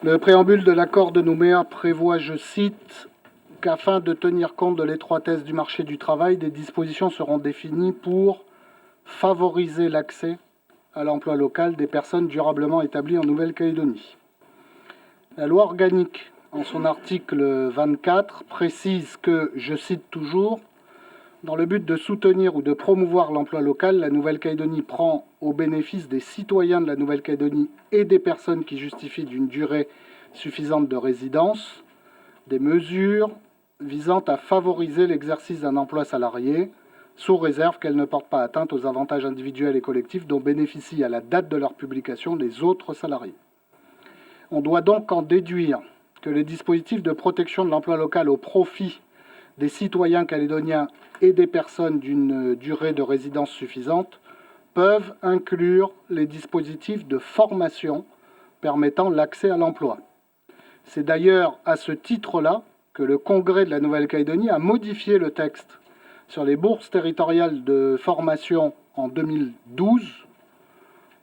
Le préambule de l'accord de Nouméa prévoit, je cite, qu'afin de tenir compte de l'étroitesse du marché du travail, des dispositions seront définies pour favoriser l'accès à l'emploi local des personnes durablement établies en Nouvelle-Calédonie. La loi organique, en son article 24, précise que, je cite toujours, dans le but de soutenir ou de promouvoir l'emploi local, la Nouvelle-Calédonie prend au bénéfice des citoyens de la Nouvelle-Calédonie et des personnes qui justifient d'une durée suffisante de résidence des mesures visant à favoriser l'exercice d'un emploi salarié, sous réserve qu'elles ne portent pas atteinte aux avantages individuels et collectifs dont bénéficient à la date de leur publication les autres salariés. On doit donc en déduire que les dispositifs de protection de l'emploi local au profit des citoyens calédoniens et des personnes d'une durée de résidence suffisante peuvent inclure les dispositifs de formation permettant l'accès à l'emploi. C'est d'ailleurs à ce titre-là que le Congrès de la Nouvelle-Calédonie a modifié le texte sur les bourses territoriales de formation en 2012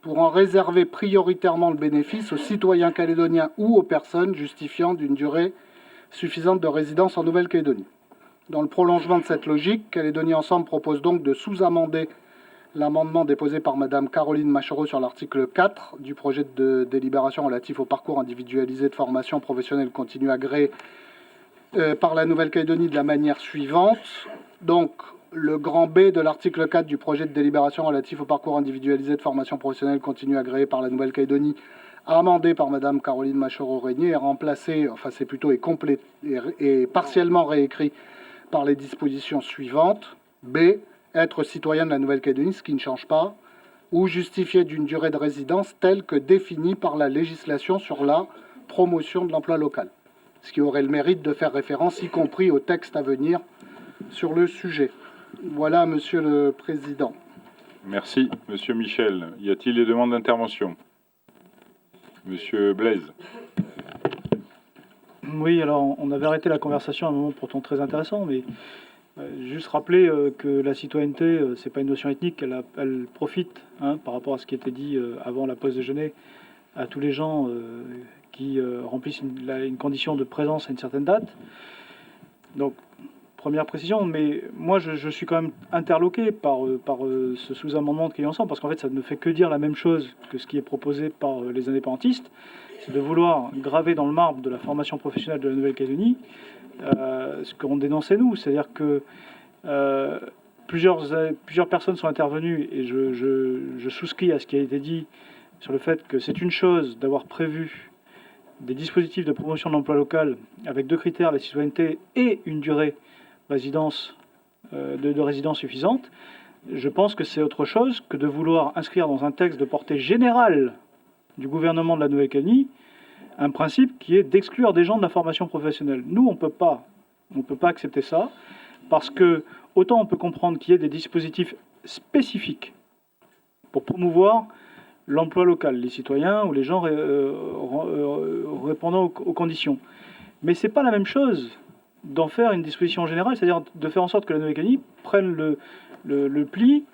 pour en réserver prioritairement le bénéfice aux citoyens calédoniens ou aux personnes justifiant d'une durée suffisante de résidence en Nouvelle-Calédonie. Dans le prolongement de cette logique, Calédonie Ensemble propose donc de sous-amender l'amendement déposé par Mme Caroline Machereau sur l'article 4 du projet de délibération relatif au parcours individualisé de formation professionnelle continue agréé par la Nouvelle-Calédonie de la manière suivante. Donc, le grand B de l'article 4 du projet de délibération relatif au parcours individualisé de formation professionnelle continue agréé par la Nouvelle-Calédonie, amendé par Mme Caroline Machereau-Régnier, est remplacé, enfin c'est plutôt est partiellement réécrit par les dispositions suivantes. B, être citoyen de la Nouvelle-Calédonie, ce qui ne change pas, ou justifier d'une durée de résidence telle que définie par la législation sur la promotion de l'emploi local, ce qui aurait le mérite de faire référence, y compris au texte à venir sur le sujet. Voilà, Monsieur le Président. Merci, Monsieur Michel. Y a-t-il des demandes d'intervention? Monsieur Blaise. Oui, alors on avait arrêté la conversation à un moment pourtant très intéressant, mais juste rappeler que la citoyenneté, c'est pas une notion ethnique, elle profite, par rapport à ce qui était dit avant la pause déjeuner, à tous les gens qui remplissent une condition de présence à une certaine date. Donc, première précision, mais moi je suis quand même interloqué par ce sous-amendement de Crédit Ensemble, parce qu'en fait ça ne fait que dire la même chose que ce qui est proposé par les indépendantistes, c'est de vouloir graver dans le marbre de la formation professionnelle de la Nouvelle-Calédonie ce qu'on dénonçait nous, c'est-à-dire que plusieurs personnes sont intervenues, et je souscris à ce qui a été dit sur le fait que c'est une chose d'avoir prévu des dispositifs de promotion de l'emploi local avec deux critères, la citoyenneté et une durée de résidence suffisante. Je pense que c'est autre chose que de vouloir inscrire dans un texte de portée générale du gouvernement de la Nouvelle-Calédonie un principe qui est d'exclure des gens de la formation professionnelle. Nous, on peut pas accepter ça, parce que autant on peut comprendre qu'il y ait des dispositifs spécifiques pour promouvoir l'emploi local, les citoyens ou les gens répondant aux conditions. Mais c'est pas la même chose d'en faire une disposition générale, c'est-à-dire de faire en sorte que la Nouvelle-Calédonie prenne le pli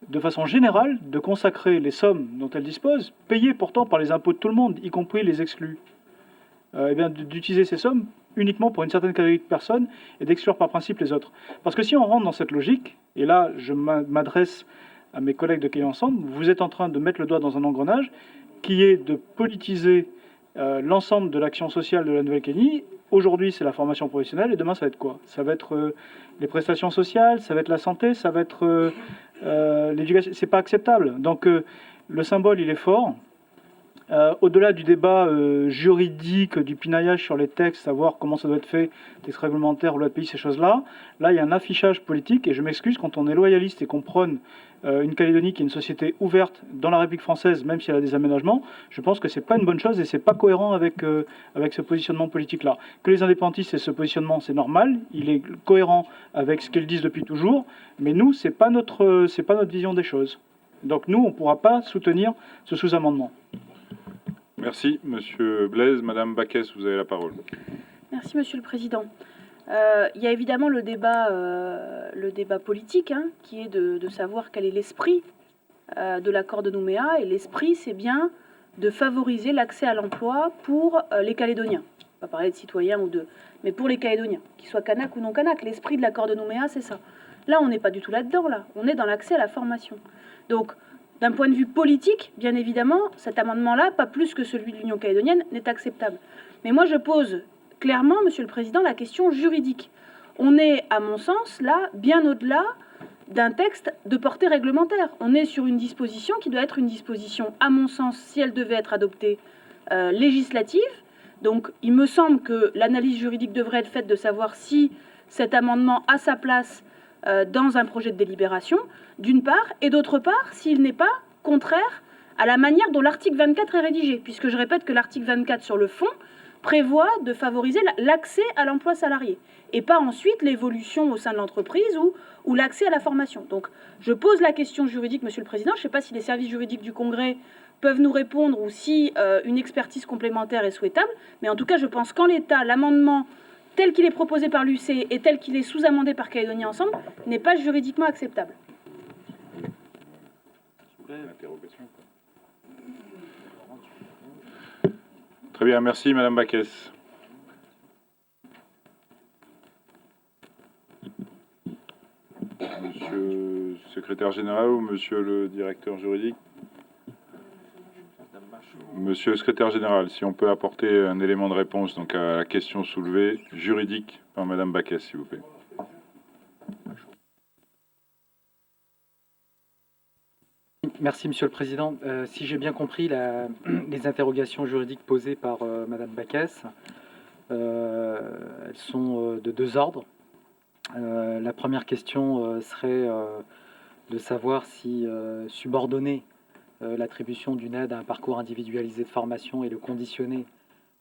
de façon générale de consacrer les sommes dont elle dispose, payées pourtant par les impôts de tout le monde, y compris les exclus, et bien d'utiliser ces sommes uniquement pour une certaine catégorie de personnes et d'exclure par principe les autres. Parce que si on rentre dans cette logique, et là je m'adresse à mes collègues de Crédit Ensemble, vous êtes en train de mettre le doigt dans un engrenage qui est de politiser l'ensemble de l'action sociale de la Nouvelle-Calédonie. Aujourd'hui, c'est la formation professionnelle, et demain, ça va être quoi? Ça va être les prestations sociales, ça va être la santé, ça va être l'éducation. C'est pas acceptable. Donc, le symbole, il est fort. Au-delà du débat juridique, du pinaillage sur les textes, savoir comment ça doit être fait, texte réglementaire, loi de pays, ces choses-là, là, il y a un affichage politique, et je m'excuse, quand on est loyaliste et qu'on prône une Calédonie qui est une société ouverte dans la République française, même si elle a des aménagements, je pense que c'est pas une bonne chose et c'est pas cohérent avec ce positionnement politique-là. Que les indépendantistes aient ce positionnement, c'est normal, il est cohérent avec ce qu'ils disent depuis toujours, mais nous, c'est pas notre vision des choses. Donc nous, on ne pourra pas soutenir ce sous-amendement. Merci, Monsieur Blaise. Madame Baquès, vous avez la parole. Merci, Monsieur le Président. Il y a évidemment le débat politique, qui est de savoir quel est l'esprit de l'accord de Nouméa. Et l'esprit, c'est bien de favoriser l'accès à l'emploi pour les Calédoniens. On va parler de citoyens mais pour les Calédoniens, qu'ils soient Kanak ou non Kanak. L'esprit de l'accord de Nouméa, c'est ça. Là, on n'est pas du tout là-dedans, là. On est dans l'accès à la formation. Donc, d'un point de vue politique, bien évidemment, cet amendement-là, pas plus que celui de l'Union calédonienne, n'est acceptable. Mais moi, je pose clairement, Monsieur le Président, la question juridique. On est, à mon sens, là, bien au-delà d'un texte de portée réglementaire. On est sur une disposition qui doit être une disposition, à mon sens, si elle devait être adoptée, législative. Donc, il me semble que l'analyse juridique devrait être faite de savoir si cet amendement a sa place dans un projet de délibération, d'une part, et d'autre part, s'il n'est pas contraire à la manière dont l'article 24 est rédigé, puisque je répète que l'article 24 sur le fond prévoit de favoriser l'accès à l'emploi salarié, et pas ensuite l'évolution au sein de l'entreprise ou l'accès à la formation. Donc, je pose la question juridique, Monsieur le Président. Je ne sais pas si les services juridiques du Congrès peuvent nous répondre ou si une expertise complémentaire est souhaitable, mais en tout cas, je pense qu'en l'état, l'amendement tel qu'il est proposé par l'UC et tel qu'il est sous-amendé par Calédonie Ensemble n'est pas juridiquement acceptable. Très bien, merci Madame Baquès. Monsieur le secrétaire général ou monsieur le directeur juridique? Monsieur le secrétaire général, si on peut apporter un élément de réponse donc à la question soulevée juridique par Madame Baquès, s'il vous plaît. Merci, Monsieur le Président. Si j'ai bien compris les interrogations juridiques posées par Madame Baquès, elles sont de deux ordres. La première question serait de savoir si subordonner l'attribution d'une aide à un parcours individualisé de formation et le conditionner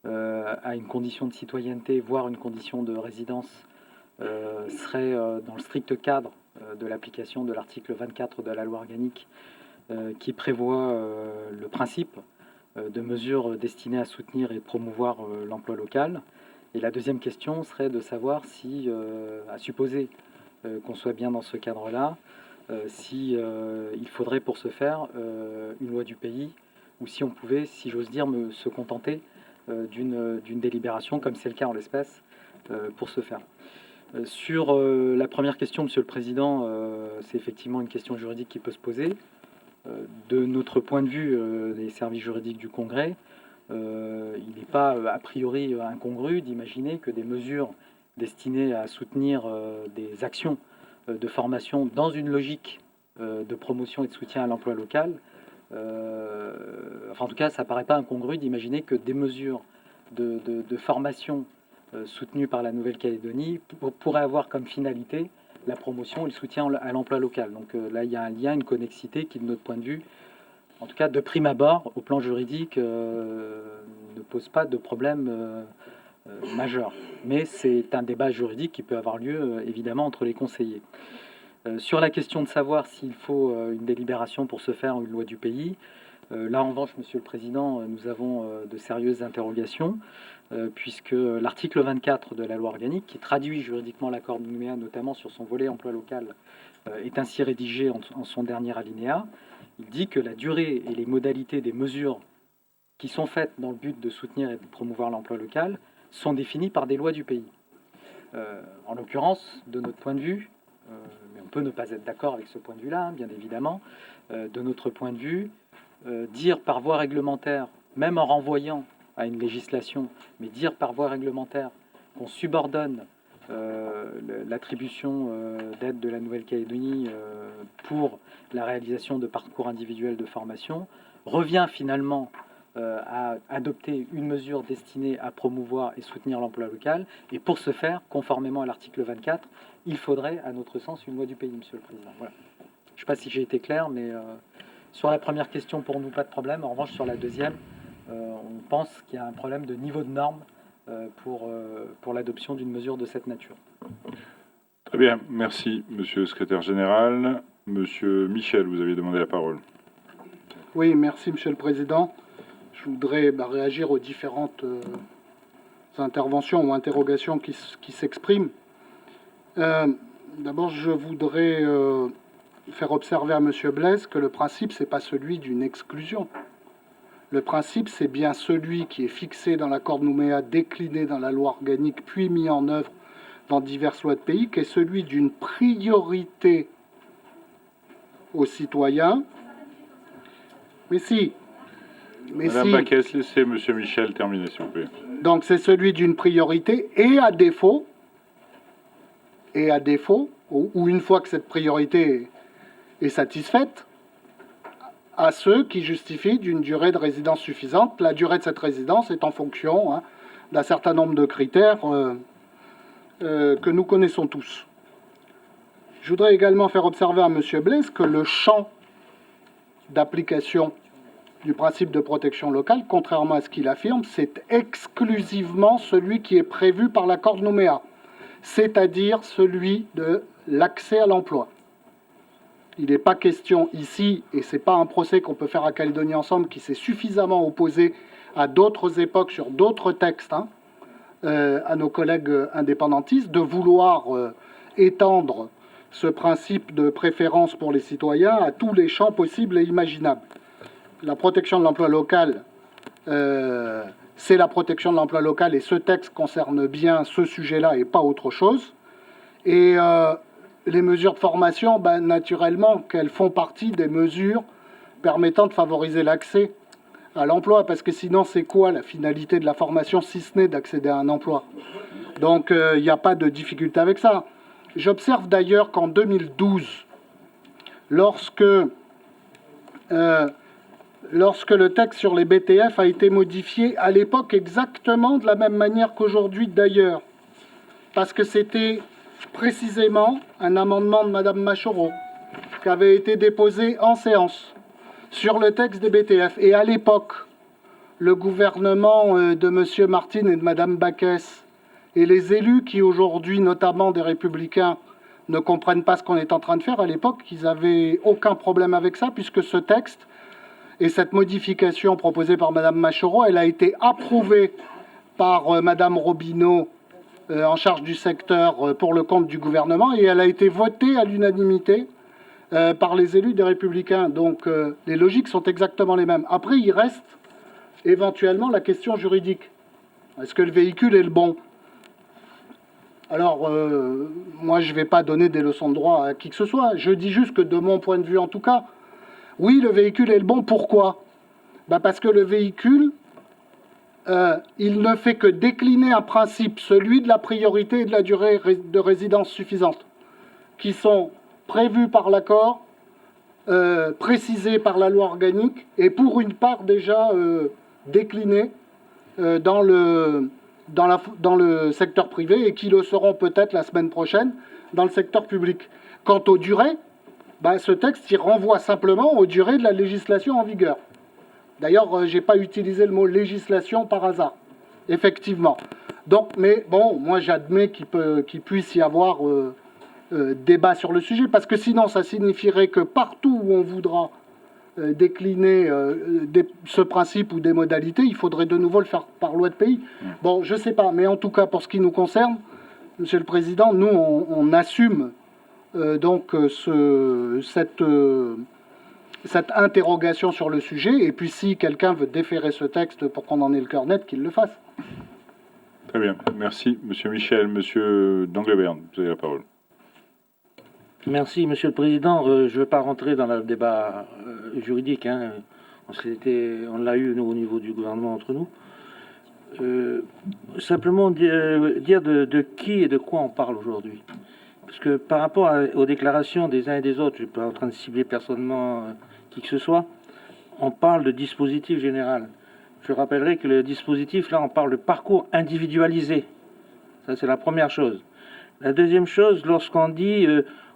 à une condition de citoyenneté, voire une condition de résidence, serait dans le strict cadre de l'application de l'article 24 de la loi organique qui prévoit le principe de mesures destinées à soutenir et promouvoir l'emploi local. Et la deuxième question serait de savoir si, à supposer qu'on soit bien dans ce cadre-là, si il faudrait pour ce faire une loi du pays, ou si on pouvait, si j'ose dire, se contenter d'une délibération, comme c'est le cas en l'espèce, pour ce faire. Sur la première question, Monsieur le Président, c'est effectivement une question juridique qui peut se poser. De notre point de vue, les services juridiques du Congrès, il n'est pas a priori incongru d'imaginer que des mesures destinées à soutenir des actions de formation dans une logique de promotion et de soutien à l'emploi local, enfin en tout cas ça ne paraît pas incongru d'imaginer que des mesures de formation soutenues par la Nouvelle-Calédonie pourraient avoir comme finalité la promotion et le soutien à l'emploi local. Donc là, il y a un lien, une connexité qui, de notre point de vue, en tout cas de prime abord, au plan juridique, ne pose pas de problème majeur. Mais c'est un débat juridique qui peut avoir lieu, évidemment, entre les conseillers. Sur la question de savoir s'il faut une délibération pour se faire une loi du pays, là, en revanche, Monsieur le Président, nous avons de sérieuses interrogations, puisque l'article 24 de la loi organique, qui traduit juridiquement l'accord de Nouméa, notamment sur son volet emploi local, est ainsi rédigé en son dernier alinéa. Il dit que la durée et les modalités des mesures qui sont faites dans le but de soutenir et de promouvoir l'emploi local sont définies par des lois du pays. En l'occurrence, de notre point de vue, mais on peut ne pas être d'accord avec ce point de vue-là, hein, bien évidemment, de notre point de vue, dire par voie réglementaire, même en renvoyant à une législation, mais dire par voie réglementaire qu'on subordonne l'attribution d'aide de la Nouvelle-Calédonie pour la réalisation de parcours individuels de formation revient finalement à adopter une mesure destinée à promouvoir et soutenir l'emploi local. Et pour ce faire, conformément à l'article 24, il faudrait, à notre sens, une loi du pays, Monsieur le Président. Voilà. Je ne sais pas si j'ai été clair, mais sur la première question, pour nous, pas de problème. En revanche, sur la deuxième, on pense qu'il y a un problème de niveau de normes pour l'adoption d'une mesure de cette nature. Très bien, merci Monsieur le secrétaire général. Monsieur Michel, vous avez demandé la parole. Oui, merci Monsieur le Président. Je voudrais réagir aux différentes interventions ou interrogations qui s'expriment. D'abord, je voudrais faire observer à Monsieur Blaise que le principe, c'est pas celui d'une exclusion. Le principe, c'est bien celui qui est fixé dans l'accord de Nouméa, décliné dans la loi organique, puis mis en œuvre dans diverses lois de pays, qui est celui d'une priorité aux citoyens. Mais si. Madame Backès, laissez M. Michel terminer, s'il vous plaît. Donc c'est celui d'une priorité, et à défaut, ou une fois que cette priorité est satisfaite, à ceux qui justifient d'une durée de résidence suffisante. La durée de cette résidence est en fonction d'un certain nombre de critères que nous connaissons tous. Je voudrais également faire observer à M. Blaise que le champ d'application du principe de protection locale, contrairement à ce qu'il affirme, c'est exclusivement celui qui est prévu par l'accord de Nouméa, c'est-à-dire celui de l'accès à l'emploi. Il n'est pas question ici, et ce n'est pas un procès qu'on peut faire à Calédonie Ensemble, qui s'est suffisamment opposé à d'autres époques sur d'autres textes, à nos collègues indépendantistes, de vouloir étendre ce principe de préférence pour les citoyens à tous les champs possibles et imaginables. La protection de l'emploi local, c'est la protection de l'emploi local, et ce texte concerne bien ce sujet-là et pas autre chose. Et les mesures de formation, naturellement, qu'elles font partie des mesures permettant de favoriser l'accès à l'emploi, parce que sinon, c'est quoi la finalité de la formation, si ce n'est d'accéder à un emploi? Donc, il n'y a pas de difficulté avec ça. J'observe d'ailleurs qu'en 2012, lorsque le texte sur les BTF a été modifié, à l'époque exactement de la même manière qu'aujourd'hui d'ailleurs, parce que c'était précisément un amendement de Mme Machoro qui avait été déposé en séance sur le texte des BTF. Et à l'époque, le gouvernement de M. Martin et de Mme Backès et les élus qui aujourd'hui, notamment des Républicains, ne comprennent pas ce qu'on est en train de faire, à l'époque, ils n'avaient aucun problème avec ça, puisque ce texte et cette modification proposée par Mme Machoro, elle a été approuvée par Mme Robineau, en charge du secteur pour le compte du gouvernement, et elle a été votée à l'unanimité par les élus des Républicains. Donc les logiques sont exactement les mêmes. Après, il reste éventuellement la question juridique. Est-ce que le véhicule est le bon? Alors, moi, je ne vais pas donner des leçons de droit à qui que ce soit. Je dis juste que de mon point de vue, en tout cas, oui, le véhicule est le bon. Pourquoi? Parce que le véhicule, il ne fait que décliner un principe, celui de la priorité et de la durée de résidence suffisante, qui sont prévus par l'accord, précisés par la loi organique, et pour une part déjà déclinés dans le secteur privé, et qui le seront peut-être la semaine prochaine dans le secteur public. Quant aux durées, ce texte il renvoie simplement aux durées de la législation en vigueur. D'ailleurs, je n'ai pas utilisé le mot législation par hasard, effectivement. Donc, mais bon, moi j'admets qu'il puisse y avoir débat sur le sujet, parce que sinon ça signifierait que partout où on voudra décliner ce principe ou des modalités, il faudrait de nouveau le faire par loi de pays. Bon, je ne sais pas, mais en tout cas, pour ce qui nous concerne, Monsieur le Président, nous, on assume donc cette interrogation sur le sujet, et puis si quelqu'un veut déférer ce texte pour qu'on en ait le cœur net, qu'il le fasse. Très bien, merci. Monsieur Michel, Monsieur Danglebert, vous avez la parole. Merci, Monsieur le Président. Je ne vais pas rentrer dans le débat juridique. On l'a eu, nous, au niveau du gouvernement, entre nous. Simplement dire de qui et de quoi on parle aujourd'hui. Parce que par rapport aux déclarations des uns et des autres, je ne suis pas en train de cibler personnellement qui que ce soit, on parle de dispositif général. Je rappellerai que le dispositif, là, on parle de parcours individualisé. Ça, c'est la première chose. La deuxième chose, lorsqu'on dit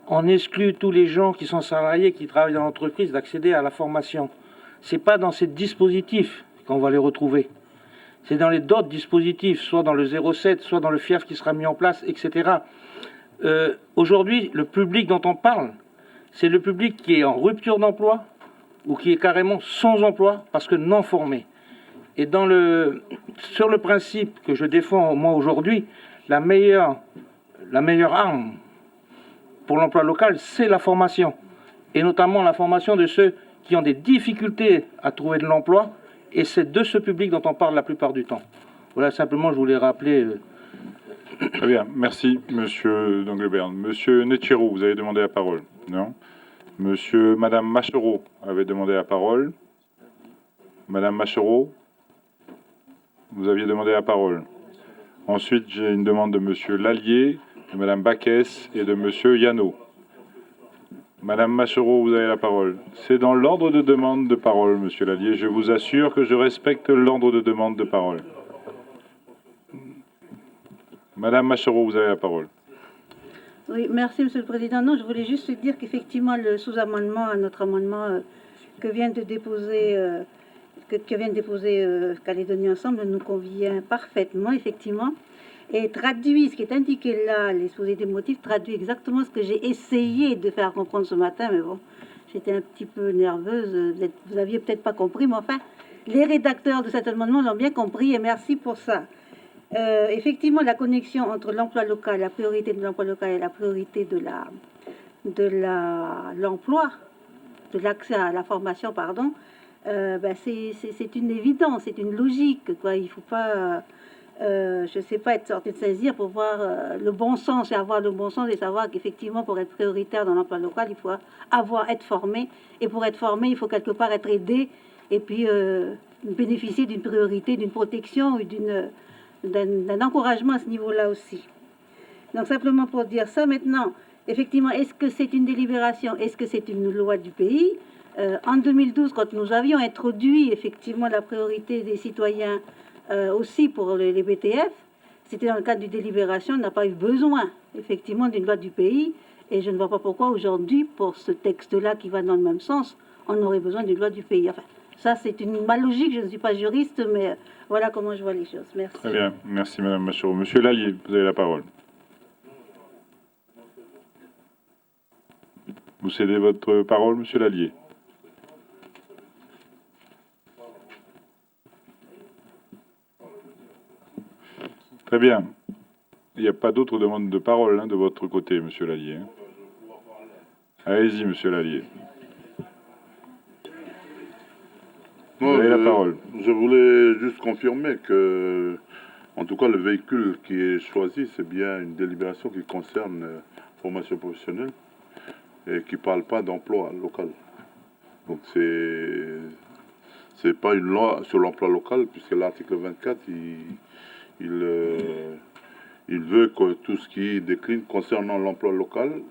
on exclut tous les gens qui sont salariés, qui travaillent dans l'entreprise, d'accéder à la formation. Ce n'est pas dans ces dispositifs qu'on va les retrouver. C'est dans les d'autres dispositifs, soit dans le 07, soit dans le FIAF qui sera mis en place, etc. Aujourd'hui, le public dont on parle, c'est le public qui est en rupture d'emploi ou qui est carrément sans emploi parce que non formé. Et sur le principe que je défends moi aujourd'hui, la meilleure arme pour l'emploi local, c'est la formation. Et notamment la formation de ceux qui ont des difficultés à trouver de l'emploi et c'est de ce public dont on parle la plupart du temps. Voilà, simplement, je voulais rappeler... Très bien, merci, monsieur Danglebert. Monsieur Netchero, vous avez demandé la parole? Non. Madame Machereau avait demandé la parole. Madame Machereau, vous aviez demandé la parole. Ensuite, j'ai une demande de monsieur Lallier, de madame Baquès et de monsieur Yano. Madame Machereau, vous avez la parole. C'est dans l'ordre de demande de parole, monsieur Lallier. Je vous assure que je respecte l'ordre de demande de parole. Madame Machereau, vous avez la parole. Oui, merci Monsieur le Président. Non, je voulais juste dire qu'effectivement, le sous-amendement à notre amendement que vient de déposer Calédonie Ensemble nous convient parfaitement, effectivement, et traduit ce qui est indiqué là, l'exposé des motifs, traduit exactement ce que j'ai essayé de faire comprendre ce matin, mais bon, j'étais un petit peu nerveuse, vous aviez peut-être pas compris, mais enfin, les rédacteurs de cet amendement l'ont bien compris, et merci pour ça. Effectivement, la connexion entre l'emploi local, la priorité de l'emploi local et la priorité de l'emploi, de l'accès à la formation, pardon, c'est une évidence, c'est une logique, quoi. Il ne faut pas, je sais pas, être sorti de saisir pour voir le bon sens et avoir le bon sens et savoir qu'effectivement, pour être prioritaire dans l'emploi local, il faut être formé. Et pour être formé, il faut quelque part être aidé et puis bénéficier d'une priorité, d'une protection ou d'un encouragement à ce niveau-là aussi. Donc simplement pour dire ça, maintenant, effectivement, est-ce que c'est une délibération, est-ce que c'est une loi du pays? En 2012, quand nous avions introduit effectivement la priorité des citoyens aussi pour les BTF, c'était dans le cadre d'une délibération, on n'a pas eu besoin effectivement d'une loi du pays, et je ne vois pas pourquoi aujourd'hui, pour ce texte-là qui va dans le même sens, on aurait besoin d'une loi du pays. Enfin, ça c'est ma logique, je ne suis pas juriste, mais voilà comment je vois les choses. Merci. Très bien, merci madame Machereau. Monsieur Lallier, vous avez la parole. Vous cédez votre parole, monsieur Lallier? Très bien. Il n'y a pas d'autres demandes de parole de votre côté, monsieur Lallier. Allez-y, monsieur Lallier. Vous avez la parole. Je voulais juste confirmer que, en tout cas, le véhicule qui est choisi, c'est bien une délibération qui concerne formation professionnelle et qui ne parle pas d'emploi local. Donc c'est pas une loi sur l'emploi local, puisque l'article 24, il veut que tout ce qui décline concernant l'emploi local,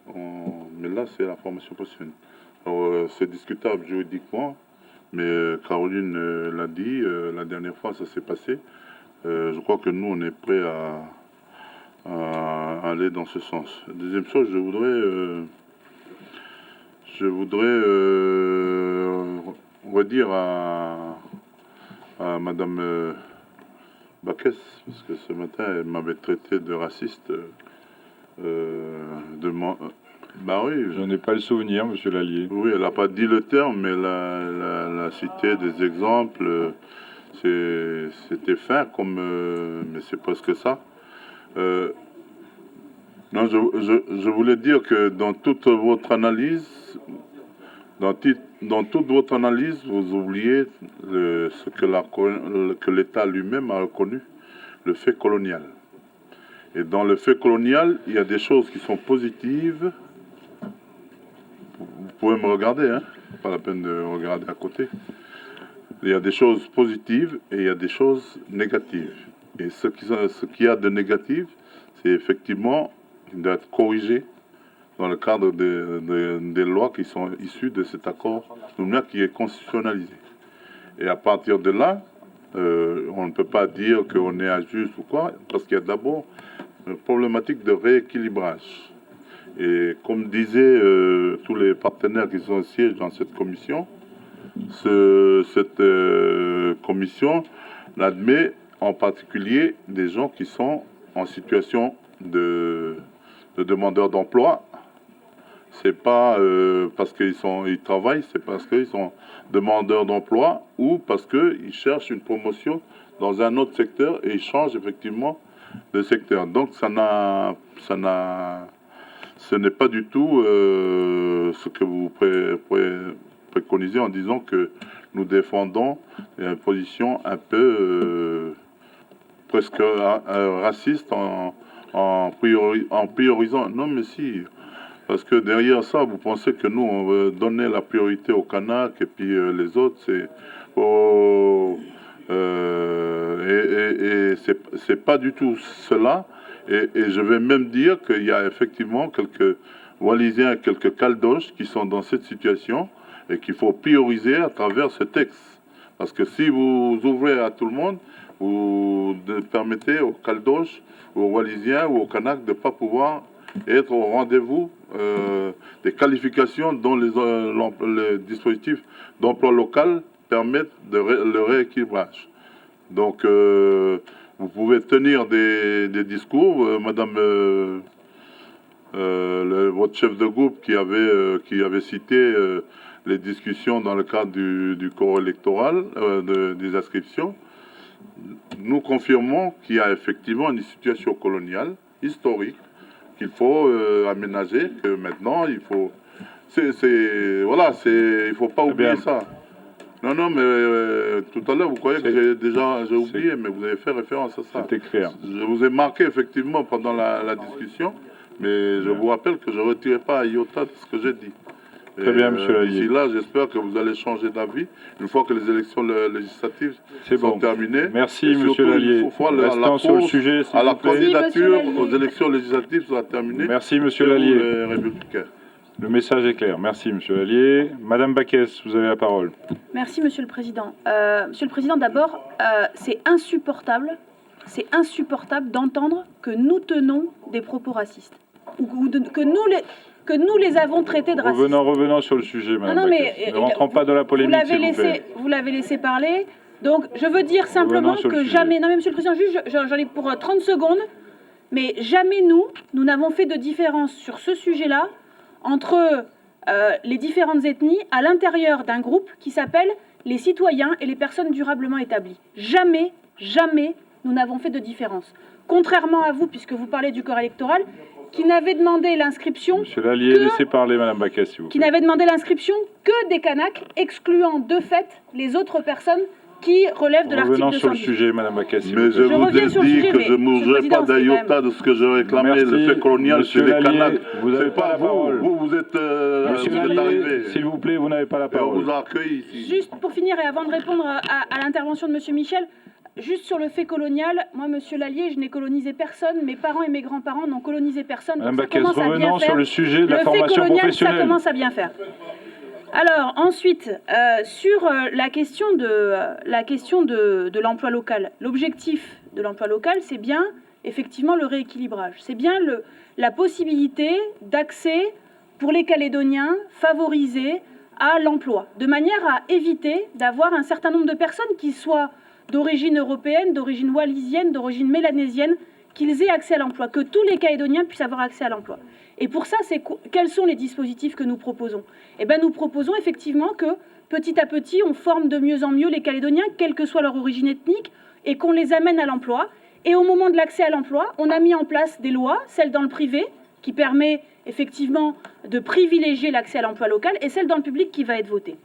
mais là c'est la formation professionnelle. Alors c'est discutable juridiquement, mais Caroline l'a dit, la dernière fois ça s'est passé. Je crois que nous on est prêts à aller dans ce sens. Deuxième chose, je voudrais redire à Madame Baquès, parce que ce matin elle m'avait traité de raciste. Bah oui. Je n'ai pas le souvenir, monsieur Lallier. Oui, elle n'a pas dit le terme, mais elle a cité des exemples. C'était fin, mais c'est presque ça. Non, je voulais dire que dans toute votre analyse, dans toute votre analyse, vous oubliez ce que l'État lui-même a reconnu, le fait colonial. Et dans le fait colonial, il y a des choses qui sont positives. Vous pouvez me regarder, hein, pas la peine de regarder à côté. Il y a des choses positives et il y a des choses négatives. Et ce qu'il y a de négatif, c'est effectivement d'être corrigé dans le cadre des lois qui sont issues de cet accord qui est constitutionnalisé. Et à partir de là, on ne peut pas dire qu'on est injuste ou quoi, parce qu'il y a d'abord une problématique de rééquilibrage. Et comme disaient tous les partenaires qui sont au siège dans cette commission, cette commission admet en particulier des gens qui sont en situation de demandeurs d'emploi. C'est pas parce qu'ils travaillent, c'est parce qu'ils sont demandeurs d'emploi ou parce qu'ils cherchent une promotion dans un autre secteur et ils changent effectivement de secteur. Donc ce n'est pas du tout ce que vous préconisé en disant que nous défendons une position un peu presque raciste en priorisant. Non, mais si. Parce que derrière ça, vous pensez que nous, on veut donner la priorité aux Kanaks et puis les autres, c'est... et c'est pas du tout cela. Et je vais même dire qu'il y a effectivement quelques Wallisiens et quelques Caldoches qui sont dans cette situation et qu'il faut prioriser à travers ce texte. Parce que si vous ouvrez à tout le monde, vous permettez aux Caldoches, aux Wallisiens ou aux Kanaks de ne pas pouvoir être au rendez-vous des qualifications dont les dispositifs d'emploi local permettent le rééquilibrage. Donc, vous pouvez tenir des discours, Madame, votre chef de groupe qui avait cité les discussions dans le cadre du corps électoral, des inscriptions. Nous confirmons qu'il y a effectivement une situation coloniale, historique, qu'il faut aménager, que maintenant il faut... il faut pas oublier ça. Non, non, mais tout à l'heure, vous croyez que j'ai oublié, mais vous avez fait référence à ça. C'était clair. Je vous ai marqué effectivement pendant la discussion, mais je vous rappelle que je ne retirais pas à iota de ce que j'ai dit. Très bien, monsieur Lallier. D'ici là, j'espère que vous allez changer d'avis une fois que les élections législatives sont terminées. Merci, Et monsieur surtout, Lallier. une fois Restons sur le sujet, s'il à la vous plaît. candidature Merci, aux élections législatives sera terminée. Merci, monsieur Chez vous, Lallier. les Républicains. Le message est clair. Merci, monsieur Lallier. Madame Baquès, vous avez la parole. Merci, Monsieur le Président. Monsieur le Président, d'abord, c'est insupportable d'entendre que nous tenons des propos racistes. Que nous les avons traités de racistes. Revenons sur le sujet, madame Non, Baquès. mais, Ne rentrons pas dans la polémique, vous l'avez laissé parler. Donc, je veux dire simplement sur le que sujet. jamais... Non, mais Monsieur le Président, juste, j'en ai pour 30 secondes. Mais jamais nous n'avons fait de différence sur ce sujet-là entre les différentes ethnies à l'intérieur d'un groupe qui s'appelle les citoyens et les personnes durablement établies. Jamais nous n'avons fait de différence. Contrairement à vous, puisque vous parlez du corps électoral, qui n'avait demandé l'inscription... Monsieur Lallier, laissez parler madame Baquès, s'il vous plaît. Qui n'avait demandé l'inscription que des Kanaks, excluant de fait les autres personnes qui relèvent de l'article 210. Revenons sur le sujet, madame Baquès, s'il Mais vous plaît. je vous ai dit que je ne bougerai pas d'iota de ce que je réclamais, le fait colonial chez les Kanaks. Vous n'avez C'est pas la parole. vous êtes Monsieur arrivé. Lallier, s'il vous plaît, vous n'avez pas la Et on parole. vous a accueilli ici. Juste pour finir et avant de répondre à l'intervention de Monsieur Michel, juste sur le fait colonial, moi, Monsieur Lallier, je n'ai colonisé personne. Mes parents et mes grands-parents n'ont colonisé personne. Madame Donc ça Baquès, commence à bien revenons faire. sur le sujet de la Le fait formation colonial, professionnelle. ça commence à bien faire. Alors ensuite, sur la question de l'emploi local, l'objectif de l'emploi local, c'est bien effectivement le rééquilibrage. C'est bien la possibilité d'accès pour les Calédoniens favorisés à l'emploi, de manière à éviter d'avoir un certain nombre de personnes qui soient d'origine européenne, d'origine wallisienne, d'origine mélanésienne, qu'ils aient accès à l'emploi, que tous les Calédoniens puissent avoir accès à l'emploi. Et pour ça, quels sont les dispositifs que nous proposons ? Eh bien, nous proposons effectivement que, petit à petit, on forme de mieux en mieux les Calédoniens, quelle que soit leur origine ethnique, et qu'on les amène à l'emploi. Et au moment de l'accès à l'emploi, on a mis en place des lois, celle dans le privé, qui permet effectivement de privilégier l'accès à l'emploi local, et celle dans le public qui va être votée.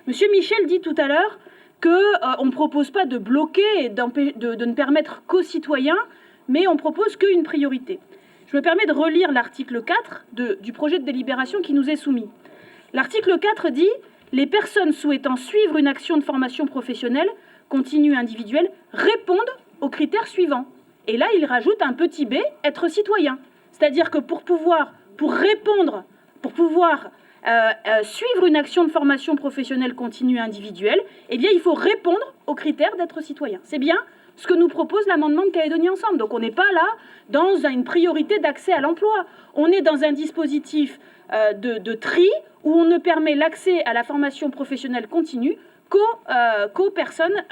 Monsieur Michel dit tout à l'heure qu'on ne propose pas de bloquer et de ne permettre qu'aux citoyens, mais on propose qu'une priorité. Je me permets de relire l'article 4 du projet de délibération qui nous est soumis. L'article 4 dit « Les personnes souhaitant suivre une action de formation professionnelle, continue individuelle, répondent aux critères suivants. » Et là, il rajoute un petit b, « être citoyen ». C'est-à-dire que pour pouvoir suivre une action de formation professionnelle continue individuelle, eh bien, il faut répondre aux critères d'être citoyen. C'est bien ce que nous propose l'amendement de Calédonie Ensemble. Donc on n'est pas là dans une priorité d'accès à l'emploi. On est dans un dispositif de tri où on ne permet l'accès à la formation professionnelle continue qu'aux personnes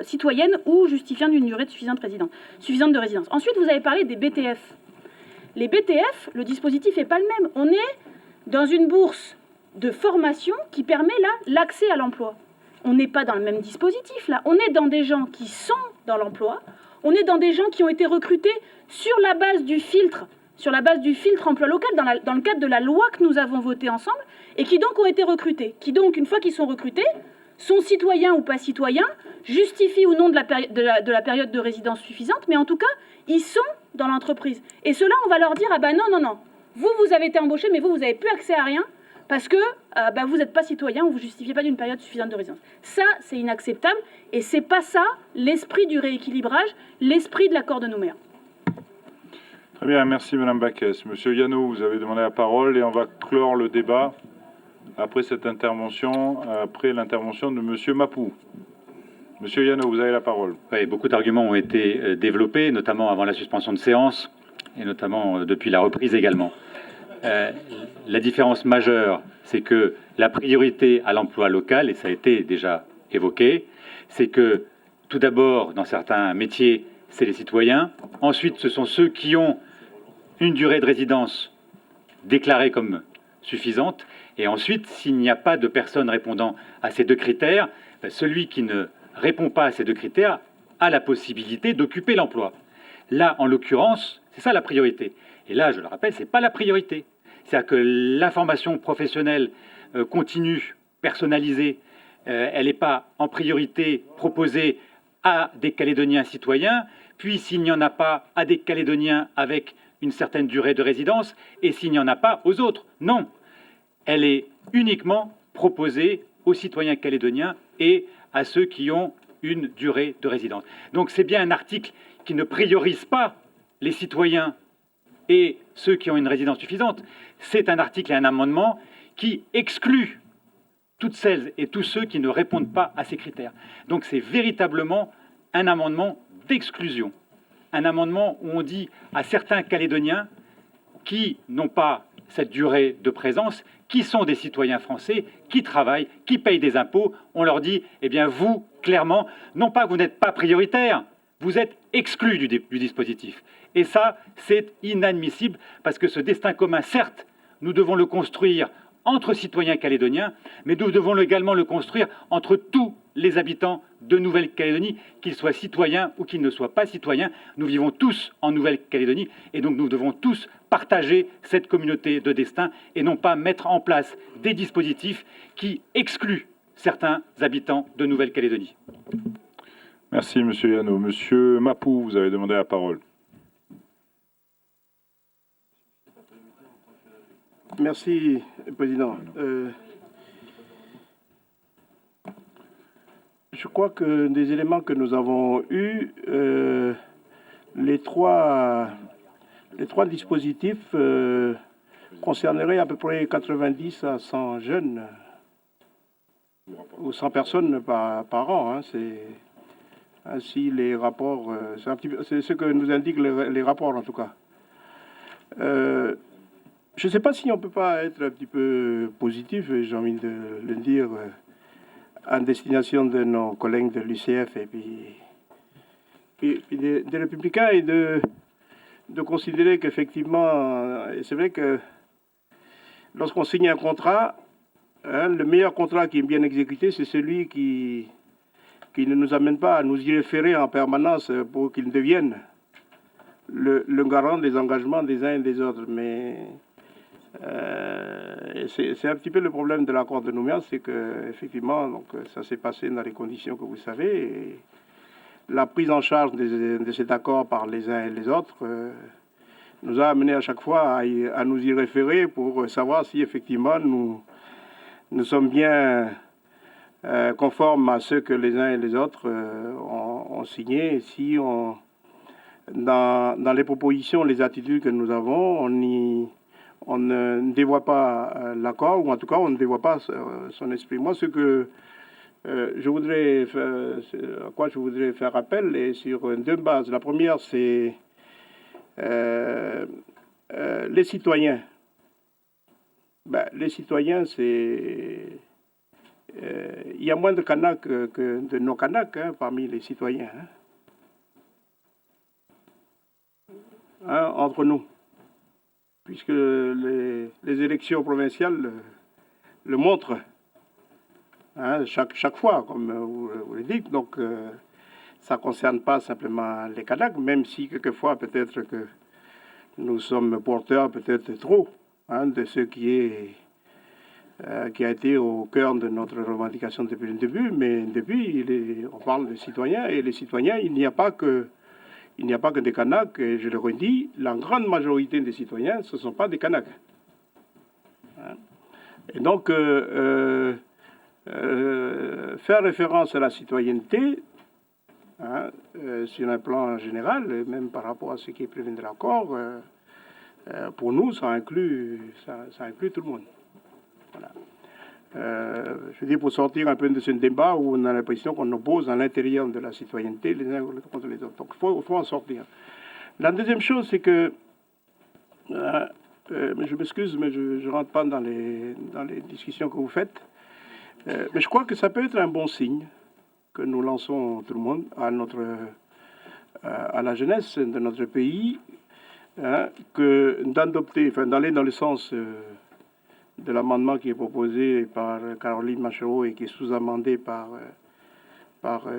citoyennes ou justifiant d'une durée suffisante de résidence. Ensuite, vous avez parlé des BTF. Les BTF, le dispositif n'est pas le même. On est dans une bourse de formation qui permet là l'accès à l'emploi. On n'est pas dans le même dispositif là. On est dans des gens qui sont dans l'emploi. On est dans des gens qui ont été recrutés sur la base du filtre sur la base du filtre emploi local dans le cadre de la loi que nous avons votée ensemble et qui donc ont été recrutés. Qui donc, une fois qu'ils sont recrutés, sont citoyens ou pas citoyens, justifient ou non de la période de résidence suffisante, mais en tout cas, ils sont dans l'entreprise. Et ceux-là, on va leur dire, ah ben non, non, non, vous avez été embauché, mais vous n'avez plus accès à rien, parce que vous n'êtes pas citoyen ou vous ne justifiez pas d'une période suffisante de résidence. Ça, c'est inacceptable, et c'est pas ça l'esprit du rééquilibrage, l'esprit de l'accord de Nouméa. Très bien, merci Madame Backès. Monsieur Yano, vous avez demandé la parole et on va clore le débat après cette intervention, après l'intervention de Monsieur Mapou. Monsieur Yano, vous avez la parole. Oui, beaucoup d'arguments ont été développés, notamment avant la suspension de séance et notamment depuis la reprise également. La différence majeure, c'est que la priorité à l'emploi local, et ça a été déjà évoqué, c'est que tout d'abord, dans certains métiers, c'est les citoyens. Ensuite, ce sont ceux qui ont une durée de résidence déclarée comme suffisante. Et ensuite, s'il n'y a pas de personne répondant à ces deux critères, celui qui ne répond pas à ces deux critères a la possibilité d'occuper l'emploi. Là, en l'occurrence, c'est ça la priorité. Et là, je le rappelle, ce n'est pas la priorité. C'est-à-dire que la formation professionnelle continue, personnalisée, elle n'est pas en priorité proposée à des Calédoniens citoyens, puis s'il n'y en a pas, à des Calédoniens avec une certaine durée de résidence, et s'il n'y en a pas, aux autres. Non, elle est uniquement proposée aux citoyens calédoniens et à ceux qui ont une durée de résidence. Donc c'est bien un article qui ne priorise pas les citoyens et ceux qui ont une résidence suffisante. C'est un article et un amendement qui exclut toutes celles et tous ceux qui ne répondent pas à ces critères. Donc c'est véritablement un amendement d'exclusion. Un amendement où on dit à certains Calédoniens qui n'ont pas cette durée de présence, qui sont des citoyens français, qui travaillent, qui payent des impôts, on leur dit, eh bien vous, clairement, non pas que vous n'êtes pas prioritaire, vous êtes exclus du dispositif. Et ça, c'est inadmissible, parce que ce destin commun, certes, nous devons le construire entre citoyens calédoniens, mais nous devons également le construire entre tous les habitants de Nouvelle-Calédonie, qu'ils soient citoyens ou qu'ils ne soient pas citoyens. Nous vivons tous en Nouvelle-Calédonie et donc nous devons tous partager cette communauté de destin et non pas mettre en place des dispositifs qui excluent certains habitants de Nouvelle-Calédonie. Merci Monsieur Yano. Monsieur Mapou, vous avez demandé la parole. Merci, Président. Je crois que des éléments que nous avons eus, les trois dispositifs concerneraient à peu près 90 à 100 jeunes, ou 100 personnes par an. Hein. C'est ainsi les rapports, c'est ce que nous indiquent les rapports en tout cas. Je ne sais pas si on ne peut pas être un petit peu positif, j'ai envie de le dire, en destination de nos collègues de l'UCF et puis des Républicains et de considérer qu'effectivement, c'est vrai que lorsqu'on signe un contrat, hein, le meilleur contrat qui est bien exécuté, c'est celui qui ne nous amène pas à nous y référer en permanence pour qu'il devienne le garant des engagements des uns et des autres. Mais c'est un petit peu le problème de l'accord de Nouméa, c'est que effectivement, donc ça s'est passé dans les conditions que vous savez. Et la prise en charge de cet accord par les uns et les autres nous a amené à chaque fois à nous y référer pour savoir si effectivement nous sommes bien conformes à ce que les uns et les autres ont signé. Et si dans les propositions, les attitudes que nous avons, on ne dévoie pas l'accord, ou en tout cas on ne dévoie pas son esprit. Moi, ce que je voudrais à quoi je voudrais faire appel est sur deux bases. La première, c'est les citoyens. Les citoyens, c'est il y a moins de Kanaks que de non-Kanaks hein, parmi les citoyens. Hein, entre nous. Puisque les élections provinciales le montrent. Hein, chaque fois, comme vous le dites. Donc, ça ne concerne pas simplement les Kanaks, même si quelquefois, peut-être que nous sommes porteurs peut-être trop de ce qui a été au cœur de notre revendication depuis le début, mais depuis, on parle de citoyens, et les citoyens, il n'y a pas que des Kanaks, et je le redis, la grande majorité des citoyens, ce ne sont pas des Kanaks. Et donc, faire référence à la citoyenneté, sur un plan général, et même par rapport à ce qui est prévu de l'accord, pour nous, ça inclut tout le monde. Voilà. Je dis pour sortir un peu de ce débat où on a l'impression qu'on oppose à l'intérieur de la citoyenneté les uns contre les autres. Donc il faut en sortir. La deuxième chose, c'est que, je m'excuse, mais je ne rentre pas dans les discussions que vous faites, mais je crois que ça peut être un bon signe que nous lançons tout le monde à la jeunesse de notre pays, que d'aller dans le sens de l'amendement qui est proposé par Caroline Machereau et qui est sous-amendé par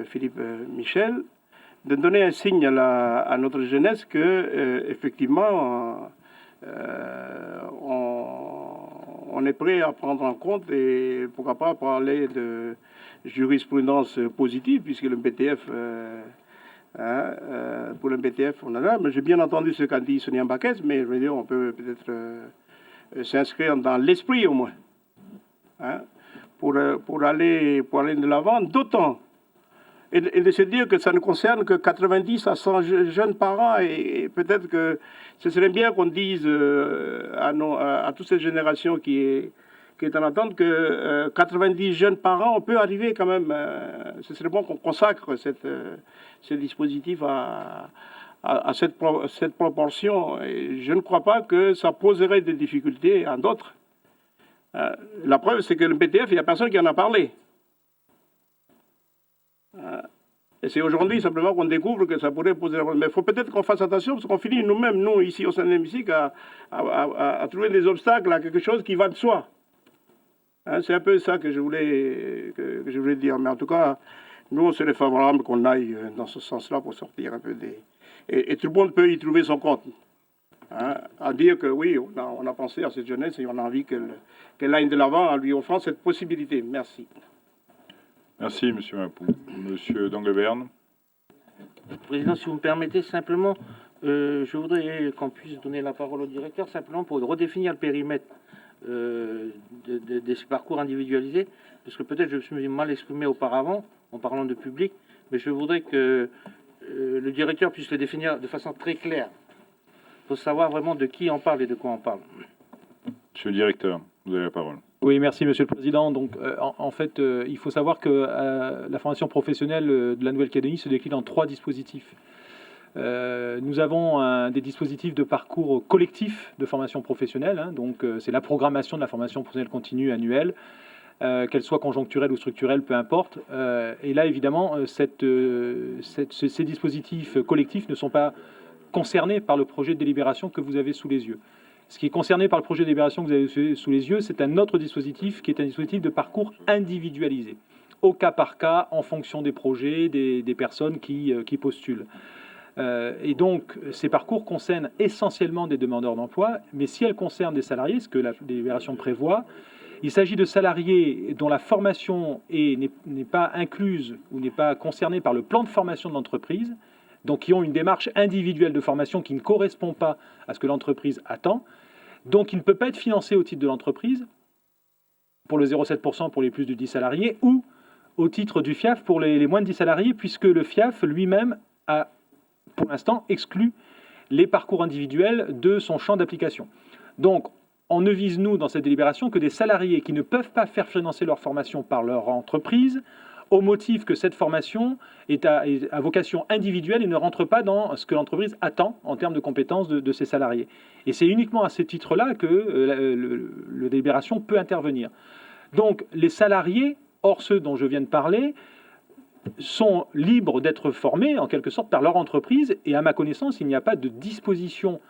Philippe Michel, de donner un signe à notre jeunesse que effectivement on est prêt à prendre en compte et pourquoi pas parler de jurisprudence positive, puisque le BTF, pour le BTF, on en a. Mais j'ai bien entendu ce qu'a dit Sonia Baquès, mais je veux dire, on peut peut-être s'inscrire dans l'esprit au moins, pour aller de l'avant, d'autant, et de se dire que ça ne concerne que 90 à 100 jeunes parents, et peut-être que ce serait bien qu'on dise à toute cette génération qui est en attente que 90 jeunes parents, on peut arriver quand même. Ce serait bon qu'on consacre ce dispositif à cette proportion. Et je ne crois pas que ça poserait des difficultés à d'autres. La preuve, c'est que le BTF, il n'y a personne qui en a parlé. Et c'est aujourd'hui simplement qu'on découvre que ça pourrait poser des problèmes. Mais il faut peut-être qu'on fasse attention, parce qu'on finit nous-mêmes, nous, ici au sein de l'hémicycle, à trouver des obstacles à quelque chose qui va de soi. C'est un peu ça que je voulais dire. Mais en tout cas, nous, on serait favorable qu'on aille dans ce sens-là pour sortir un peu des... Et tout le monde peut y trouver son compte. À dire que oui, on a pensé à cette jeunesse et on a envie qu'elle aille de l'avant en lui offrant cette possibilité. Merci. Merci, M. Mapou. M. Danglebern. Président, si vous me permettez, simplement, je voudrais qu'on puisse donner la parole au directeur, simplement pour redéfinir le périmètre de ces parcours individualisés, parce que peut-être je me suis mal exprimé auparavant, en parlant de public, mais je voudrais que le directeur puisse le définir de façon très claire. Il faut savoir vraiment de qui on parle et de quoi on parle. Monsieur le directeur, vous avez la parole. Oui, merci Monsieur le Président. Donc, en fait, il faut savoir que la formation professionnelle de la Nouvelle-Calédonie se décline en 3 dispositifs. Nous avons des dispositifs de parcours collectif de formation professionnelle. Donc, c'est la programmation de la formation professionnelle continue annuelle, qu'elle soit conjoncturelle ou structurelle, peu importe. Et là, évidemment, ces dispositifs collectifs ne sont pas concernés par le projet de délibération que vous avez sous les yeux. Ce qui est concerné par le projet de délibération que vous avez sous les yeux, c'est un autre dispositif qui est un dispositif de parcours individualisé, au cas par cas, en fonction des projets, des personnes qui postulent. Et donc, ces parcours concernent essentiellement des demandeurs d'emploi, mais si elles concernent des salariés, ce que la délibération prévoit, il s'agit de salariés dont la formation n'est pas incluse ou n'est pas concernée par le plan de formation de l'entreprise, donc qui ont une démarche individuelle de formation qui ne correspond pas à ce que l'entreprise attend, donc il ne peut pas être financé au titre de l'entreprise, pour le 0,7% pour les plus de 10 salariés, ou au titre du FIAF pour les moins de 10 salariés, puisque le FIAF lui-même a, pour l'instant, exclu les parcours individuels de son champ d'application. Donc, on ne vise, nous, dans cette délibération, que des salariés qui ne peuvent pas faire financer leur formation par leur entreprise, au motif que cette formation est à vocation individuelle et ne rentre pas dans ce que l'entreprise attend en termes de compétences de ses salariés. Et c'est uniquement à ce titre-là que le délibération peut intervenir. Donc, les salariés, hors ceux dont je viens de parler, sont libres d'être formés, en quelque sorte, par leur entreprise. Et à ma connaissance, il n'y a pas de disposition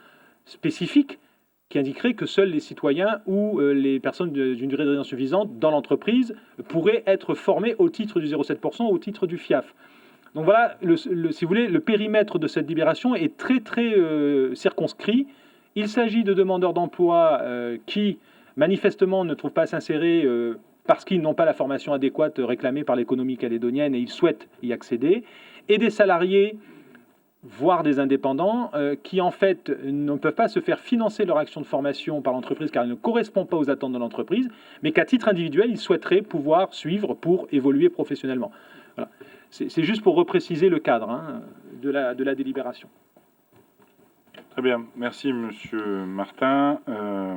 spécifique qui indiquerait que seuls les citoyens ou les personnes d'une durée de résidence suffisante dans l'entreprise pourraient être formés au titre du 0,7% ou au titre du FIAF. Donc voilà, si vous voulez, le périmètre de cette libération est très très circonscrit Il s'agit de demandeurs d'emploi qui, manifestement, ne trouvent pas à s'insérer parce qu'ils n'ont pas la formation adéquate réclamée par l'économie calédonienne et ils souhaitent y accéder, et des salariés, voire des indépendants, qui en fait ne peuvent pas se faire financer leur action de formation par l'entreprise car elle ne correspond pas aux attentes de l'entreprise, mais qu'à titre individuel, ils souhaiteraient pouvoir suivre pour évoluer professionnellement. Voilà. C'est juste pour repréciser le cadre de la délibération. Très bien, merci Monsieur Martin.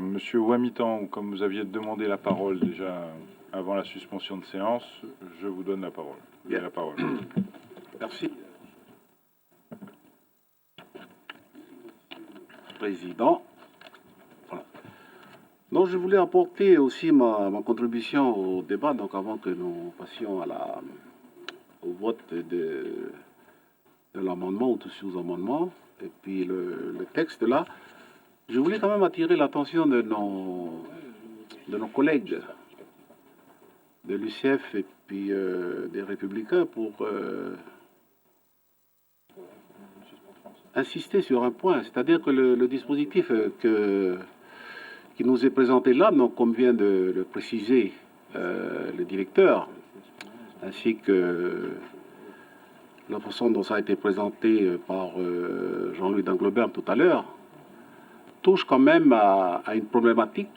Monsieur Wamitan, comme vous aviez demandé la parole déjà avant la suspension de séance, je vous donne la parole. Vous avez la parole. Merci. Président. Voilà. Donc je voulais apporter aussi ma contribution au débat, donc avant que nous passions au vote de l'amendement ou du sous-amendement, et puis le texte là, je voulais quand même attirer l'attention de nos collègues de l'UCF et puis des Républicains pour insister sur un point, c'est-à-dire que le dispositif qui nous est présenté là, donc comme vient de le préciser le directeur, ainsi que la façon dont ça a été présenté par Jean-Louis Danglebert tout à l'heure, touche quand même à une problématique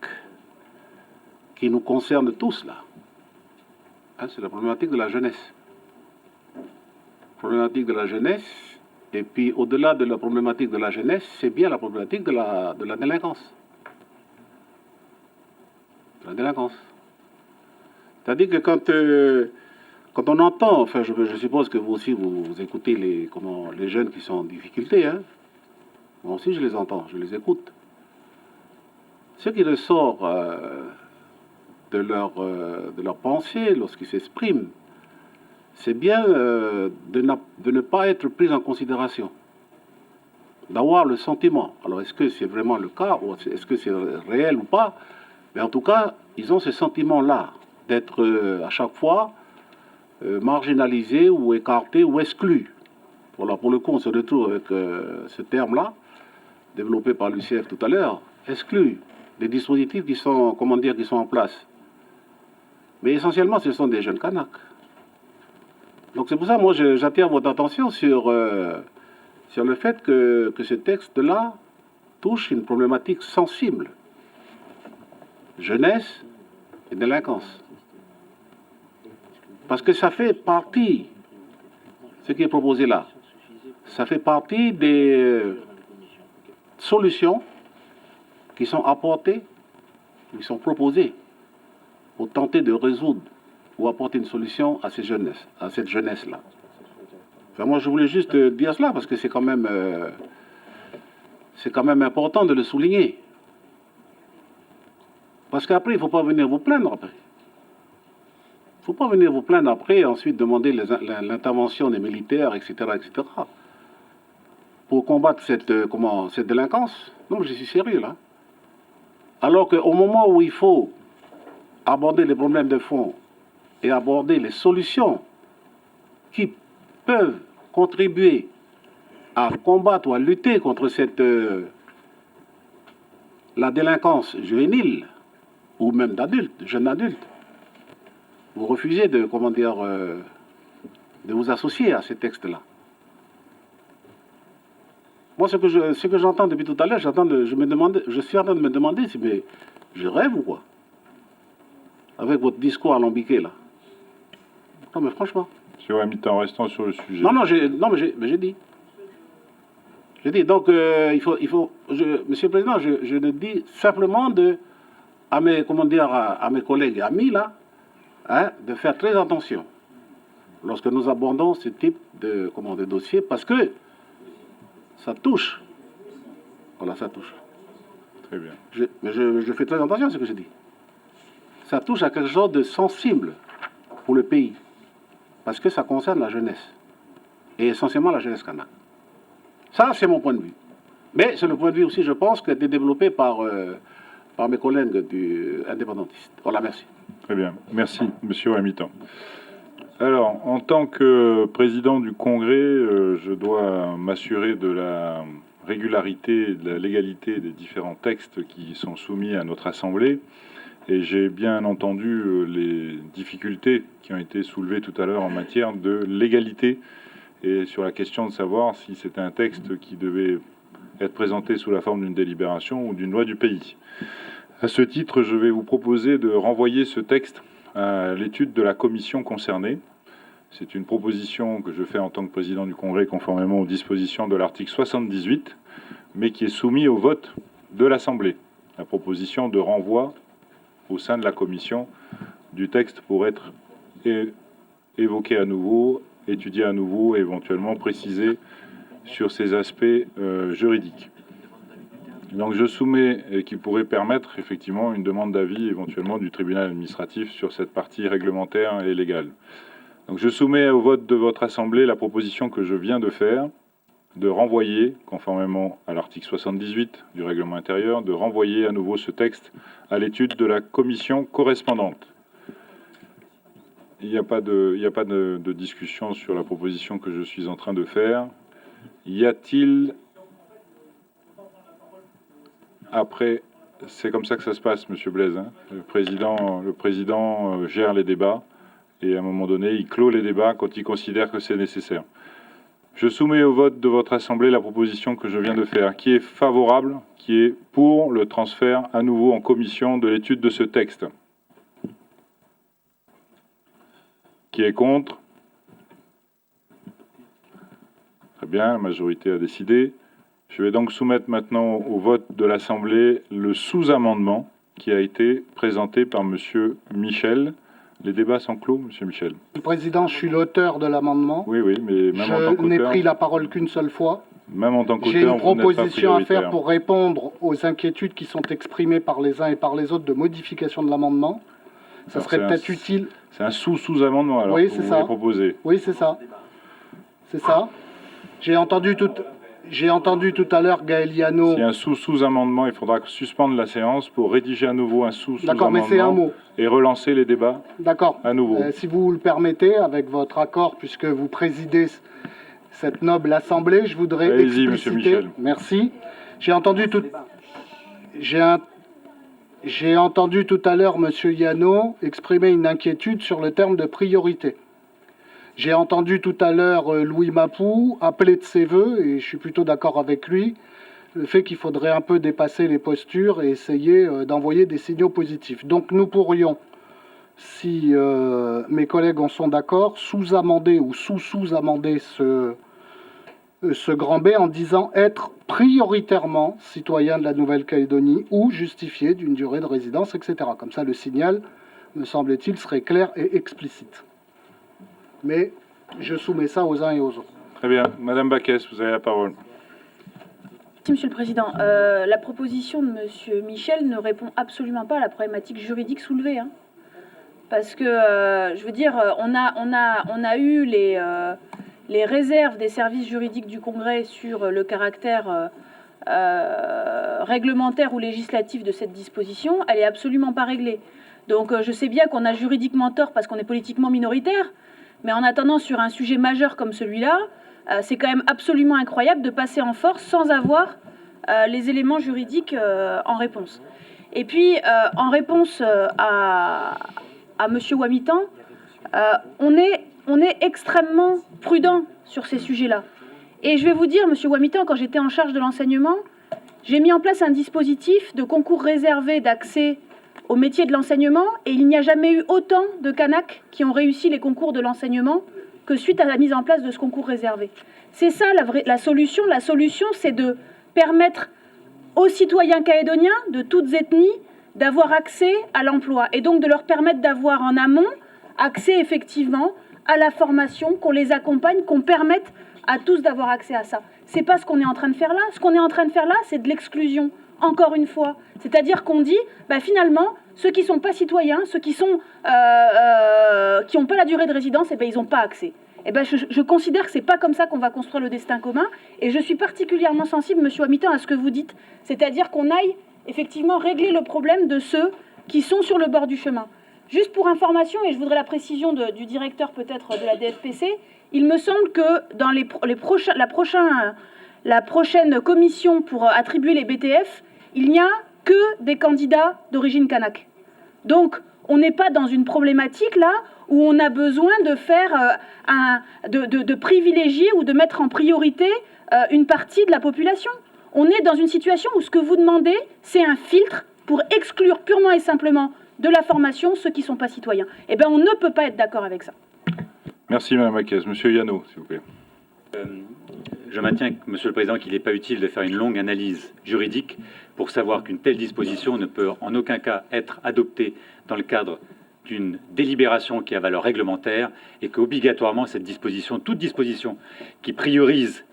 qui nous concerne tous là. C'est la problématique de la jeunesse. Problématique de la jeunesse, et puis au-delà de la problématique de la jeunesse, c'est bien la problématique de la délinquance. De la délinquance. C'est-à-dire que quand on entend, enfin je suppose que vous aussi vous écoutez les jeunes qui sont en difficulté, hein. Moi aussi je les entends, je les écoute. Ce qui ressort de leur pensée lorsqu'ils s'expriment, c'est bien de ne pas être pris en considération, d'avoir le sentiment. Alors est-ce que c'est vraiment le cas, ou est-ce que c'est réel ou pas? Mais en tout cas, ils ont ce sentiment-là, d'être à chaque fois marginalisés ou écartés ou exclus. Voilà, pour le coup, on se retrouve avec ce terme-là, développé par l'UCF tout à l'heure, exclus des dispositifs qui sont, comment dire, qui sont en place. Mais essentiellement, ce sont des jeunes Kanaks. Donc c'est pour ça, moi, j'attire votre attention sur le fait que ce texte-là touche une problématique sensible. Jeunesse et délinquance. Parce que ça fait partie, ce qui est proposé là, ça fait partie des solutions qui sont apportées, qui sont proposées pour tenter de résoudre ou apporter une solution à cette jeunesse-là. Enfin, moi, je voulais juste dire cela parce que c'est quand même important de le souligner. Parce qu'après, il ne faut pas venir vous plaindre après. Il ne faut pas venir vous plaindre après et ensuite demander l'intervention des militaires, etc., etc. Pour combattre cette délinquance. Non, je suis sérieux là. Alors qu'au moment où il faut aborder les problèmes de fond et aborder les solutions qui peuvent contribuer à combattre ou à lutter contre la délinquance juvénile ou même d'adultes, jeunes adultes, vous refusez de vous associer à ces textes-là. Moi, ce que j'entends depuis tout à l'heure, je suis en train de me demander si je rêve ou quoi, avec votre discours alambiqué là. Non, mais franchement. Monsieur Wamitan, restant sur le sujet. Non, mais j'ai dit. J'ai dit, donc, Monsieur le Président, je le dis simplement à mes collègues et amis, là, hein, de faire très attention lorsque nous abordons ce type de dossier, parce que ça touche. Voilà, ça touche. Très bien. Mais je fais très attention à ce que je dis. Ça touche à quelque chose de sensible pour le pays, parce que ça concerne la jeunesse, et essentiellement la jeunesse kanak. Ça, c'est mon point de vue. Mais c'est le point de vue aussi, je pense, qui a été développé par mes collègues indépendantistes. Voilà, merci. Très bien. Merci, Monsieur Wamitan. Alors, en tant que président du Congrès, je dois m'assurer de la régularité, de la légalité des différents textes qui sont soumis à notre Assemblée. Et j'ai bien entendu les difficultés qui ont été soulevées tout à l'heure en matière de légalité et sur la question de savoir si c'était un texte qui devait être présenté sous la forme d'une délibération ou d'une loi du pays. À ce titre, je vais vous proposer de renvoyer ce texte à l'étude de la commission concernée. C'est une proposition que je fais en tant que président du Congrès conformément aux dispositions de l'article 78, mais qui est soumise au vote de l'Assemblée. La proposition de renvoi au sein de la commission du texte pour être évoqué à nouveau, étudié à nouveau et éventuellement précisé sur ses aspects juridiques. Donc je soumets, et qui pourrait permettre effectivement une demande d'avis éventuellement du tribunal administratif sur cette partie réglementaire et légale. Donc je soumets au vote de votre Assemblée la proposition que je viens de faire, de renvoyer, conformément à l'article 78 du règlement intérieur, de renvoyer à nouveau ce texte à l'étude de la commission correspondante. Il n'y a pas de discussion sur la proposition que je suis en train de faire. Y a-t-il... Après, c'est comme ça que ça se passe, Monsieur Blaise, hein. Le président gère les débats et à un moment donné, il clôt les débats quand il considère que c'est nécessaire. Je soumets au vote de votre Assemblée la proposition que je viens de faire, qui est favorable, qui est pour le transfert à nouveau en commission de l'étude de ce texte. Qui est contre? Très bien, la majorité a décidé. Je vais donc soumettre maintenant au vote de l'Assemblée le sous-amendement qui a été présenté par Monsieur Michel. Les débats sont clos, Monsieur Michel. Monsieur le Président, je suis l'auteur de l'amendement. Oui, mais même en tant qu'auteur... Je n'ai pris la parole qu'une seule fois. Même en tant qu'auteur, j'ai une vous n'êtes pas proposition à faire prioritaire. pour répondre aux inquiétudes qui sont exprimées par les uns et par les autres de modification de l'amendement. Ça Alors, serait peut-être utile. C'est un sous-amendement, alors, Oui, que c'est vous ça. voulez proposer. Oui, c'est ça. C'est ça. J'ai entendu tout à l'heure Gaël Liano. S'il y a un sous-amendement, il faudra suspendre la séance pour rédiger à nouveau un D'accord, mais c'est un sous-amendement mot. et relancer les débats D'accord. à nouveau. Si vous le permettez, avec votre accord, puisque vous présidez cette noble assemblée, je voudrais Allez-y, Monsieur expliciter. Michel. Merci. J'ai entendu tout à l'heure Monsieur Liano exprimer une inquiétude sur le terme de priorité. J'ai entendu tout à l'heure Louis Mapou appeler de ses voeux, et je suis plutôt d'accord avec lui, le fait qu'il faudrait un peu dépasser les postures et essayer d'envoyer des signaux positifs. Donc nous pourrions, si mes collègues en sont d'accord, sous-amender ou sous-amender ce grand B en disant être prioritairement citoyen de la Nouvelle-Calédonie ou justifié d'une durée de résidence, etc. Comme ça, le signal, me semble-t-il, serait clair et explicite. Mais je soumets ça aux uns et aux autres. Très bien. Madame Baquès, vous avez la parole. Merci, Monsieur le Président. La proposition de Monsieur Michel ne répond absolument pas à la problématique juridique soulevée. Hein. Parce que, je veux dire, on a eu les réserves des services juridiques du Congrès sur le caractère réglementaire ou législatif de cette disposition. Elle n'est absolument pas réglée. Donc, je sais bien qu'on a juridiquement tort parce qu'on est politiquement minoritaire. Mais en attendant, sur un sujet majeur comme celui-là, c'est quand même absolument incroyable de passer en force sans avoir les éléments juridiques en réponse. Et puis, en réponse à M. Wamitan, on est extrêmement prudent sur ces sujets-là. Et je vais vous dire, M. Wamitan, quand j'étais en charge de l'enseignement, j'ai mis en place un dispositif de concours réservé d'accès au métier de l'enseignement, et il n'y a jamais eu autant de Kanaks qui ont réussi les concours de l'enseignement que suite à la mise en place de ce concours réservé. C'est ça la solution. La solution, c'est de permettre aux citoyens calédoniens de toutes ethnies d'avoir accès à l'emploi, et donc de leur permettre d'avoir en amont accès effectivement à la formation, qu'on les accompagne, qu'on permette à tous d'avoir accès à ça. C'est pas ce qu'on est en train de faire là. Ce qu'on est en train de faire là, c'est de l'exclusion. Encore une fois, c'est-à-dire qu'on dit, finalement, ceux qui ne sont pas citoyens, ceux qui n'ont pas la durée de résidence, ils n'ont pas accès. Je considère que ce n'est pas comme ça qu'on va construire le destin commun, et je suis particulièrement sensible, Monsieur Wamitan, à ce que vous dites, c'est-à-dire qu'on aille effectivement régler le problème de ceux qui sont sur le bord du chemin. Juste pour information, et je voudrais la précision du directeur peut-être de la DFPC, il me semble que dans la prochaine commission pour attribuer les BTF, il n'y a que des candidats d'origine kanak. Donc, on n'est pas dans une problématique là où on a besoin de faire de privilégier ou de mettre en priorité une partie de la population. On est dans une situation où ce que vous demandez, c'est un filtre pour exclure purement et simplement de la formation ceux qui ne sont pas citoyens. Eh bien, on ne peut pas être d'accord avec ça. Merci Madame Baquez. Monsieur Yano, s'il vous plaît. Je maintiens, Monsieur le Président, qu'il n'est pas utile de faire une longue analyse juridique pour savoir qu'une telle disposition ne peut en aucun cas être adoptée dans le cadre d'une délibération qui a valeur réglementaire et qu'obligatoirement cette disposition, toute disposition qui priorise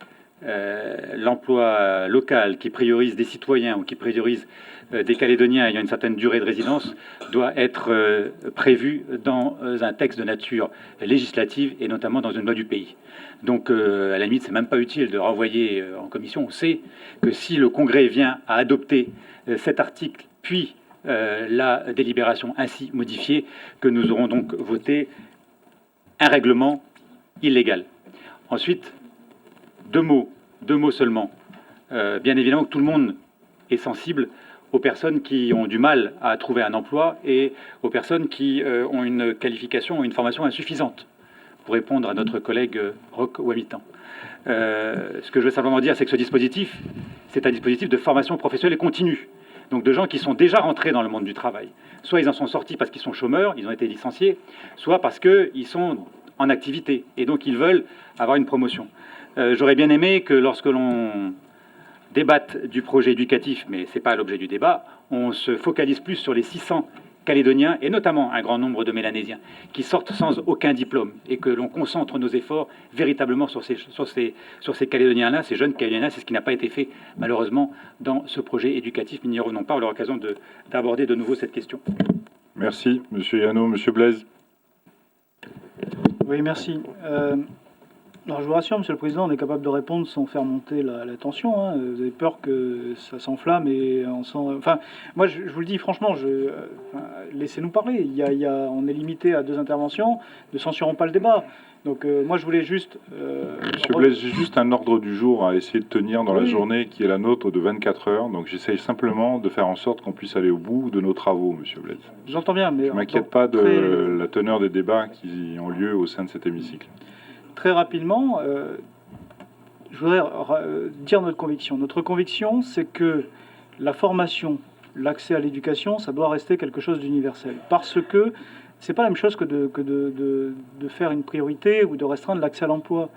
l'emploi local, qui priorise des citoyens ou qui priorise des Calédoniens ayant une certaine durée de résidence, doit être prévue dans un texte de nature législative et notamment dans une loi du pays. Donc, à la limite, c'est même pas utile de renvoyer en commission. On sait que si le Congrès vient à adopter cet article, puis la délibération ainsi modifiée, que nous aurons donc voté un règlement illégal. Ensuite, deux mots seulement. Bien évidemment que tout le monde est sensible aux personnes qui ont du mal à trouver un emploi et aux personnes qui ont une qualification ou une formation insuffisante, pour répondre à notre collègue Roch Wamitan. Ce que je veux simplement dire, c'est que ce dispositif, c'est un dispositif de formation professionnelle continue. Donc de gens qui sont déjà rentrés dans le monde du travail. Soit ils en sont sortis parce qu'ils sont chômeurs, ils ont été licenciés, soit parce qu'ils sont en activité et donc ils veulent avoir une promotion. J'aurais bien aimé que lorsque l'on débatte du projet éducatif, mais ce n'est pas l'objet du débat, on se focalise plus sur les 600 Calédoniens, et notamment un grand nombre de Mélanésiens, qui sortent sans aucun diplôme, et que l'on concentre nos efforts véritablement sur ces Calédoniens-là, ces jeunes Calédoniens-là. C'est ce qui n'a pas été fait, malheureusement, dans ce projet éducatif. Mais n'y revenons pas, on aura l'occasion d'aborder de nouveau cette question. Merci, Monsieur Yano. Monsieur Blaise. Oui, merci. Alors, je vous rassure, Monsieur le Président, on est capable de répondre sans faire monter la tension. Hein. Vous avez peur que ça s'enflamme et on sent... Enfin, moi, je vous le dis franchement, laissez-nous parler. On est limité à 2 interventions. Ne censurons pas le débat. Donc, moi, je voulais juste... Monsieur Blaise, j'ai juste un ordre du jour à essayer de tenir dans la journée qui est la nôtre de 24 heures. Donc, j'essaye simplement de faire en sorte qu'on puisse aller au bout de nos travaux, Monsieur Blaise. J'entends bien, mais... Je ne m'inquiète pas de la teneur des débats qui ont lieu au sein de cet hémicycle. Très rapidement, je voudrais dire notre conviction. Notre conviction, c'est que la formation, l'accès à l'éducation, ça doit rester quelque chose d'universel. Parce que c'est pas la même chose que de faire une priorité ou de restreindre l'accès à l'emploi.